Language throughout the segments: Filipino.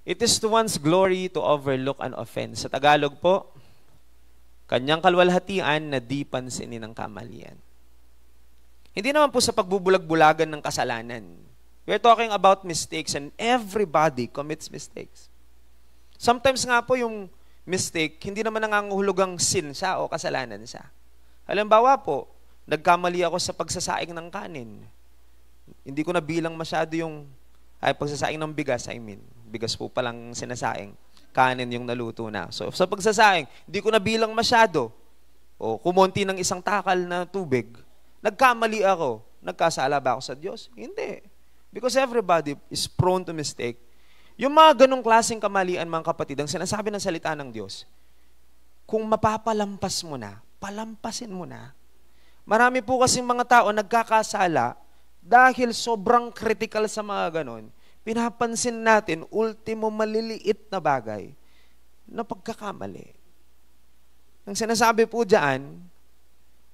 It is to one's glory to overlook an offense. Sa Tagalog po, kanyang kalwalhatian na di pansinin ng kamalian. Hindi naman po sa pagbubulag-bulagan ng kasalanan. We are talking about mistakes and everybody commits mistakes. Sometimes nga po yung mistake, hindi naman nangangahulugang sin siya o kasalanan siya. Halimbawa po, nagkamali ako sa pagsasaing ng kanin. Hindi ko na bilang masyado yung pagsasaing ng bigas, bigas po palang sinasaing. Kanin yung naluto na. So sa pagsasaing, hindi ko na bilang masyado. O kumonti ng isang takal na tubig. Nagkamali ako. Nagkasala ba ako sa Diyos? Hindi. Because everybody is prone to mistake. Yung mga ganong klaseng kamalian, mga kapatid, ang sinasabi ng salita ng Diyos, kung mapapalampas mo na, palampasin mo na. Marami po kasing mga tao nagkakasala dahil sobrang critical sa mga ganon. Pinapansin natin, ultimo maliliit na bagay na pagkakamali. Ang sinasabi po dyan,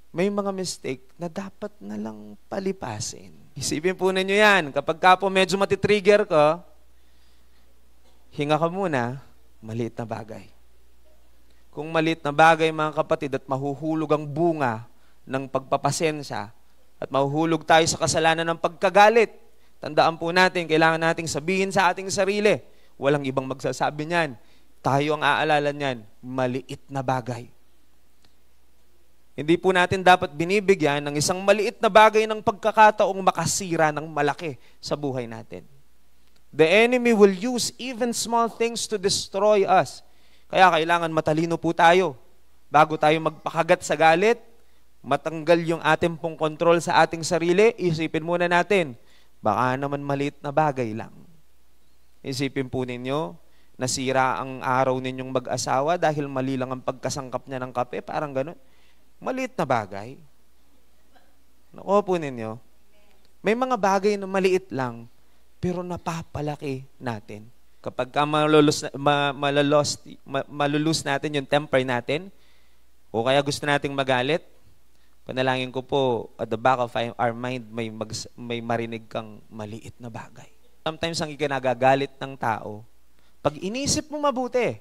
may mga mistake na dapat na lang palipasin. Isipin po ninyo yan, kapag ka po medyo matitrigger ko, hinga ka muna, maliit na bagay. Kung maliit na bagay, mga kapatid, at mahuhulog ang bunga ng pagpapasensya, at mahuhulog tayo sa kasalanan ng pagkagalit, tandaan po natin, kailangan nating sabihin sa ating sarili, walang ibang magsasabi niyan, tayo ang aalala niyan, maliit na bagay. Hindi po natin dapat binibigyan ng isang maliit na bagay ng pagkakataong makasira ng malaki sa buhay natin. The enemy will use even small things to destroy us. Kaya kailangan matalino po tayo. Bago tayo magpakagat sa galit, matanggal yung ating pong kontrol sa ating sarili, isipin muna natin, baka naman maliit na bagay lang. Isipin po ninyo, nasira ang araw ninyong mag-asawa dahil mali lang ang pagkasangkap niya ng kape, parang ganun. Maliit na bagay. Nakuha po ninyo, may mga bagay na maliit lang, pero napapalaki natin. Kapag malulus natin yung temper natin, o kaya gusto nating magalit, panalangin ko po, at the back of our mind, may marinig kang maliit na bagay. Sometimes ang ikinagagalit ng tao, pag inisip mo mabuti,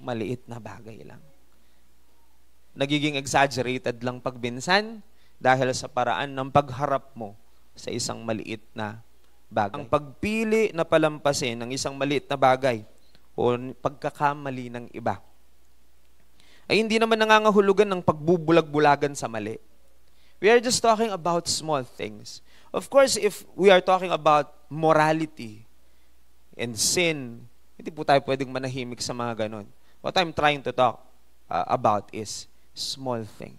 maliit na bagay lang. Nagiging exaggerated lang pagbinsan dahil sa paraan ng pagharap mo sa isang maliit na bagay. Ang pagpili na palampasin ng isang maliit na bagay o pagkakamali ng iba ay hindi naman nangangahulugan ng pagbubulag-bulagan sa mali. We are just talking about small things. Of course, if we are talking about morality and sin, hindi po tayo pwedeng manahimik sa mga ganon. What I'm trying to talk about is small things.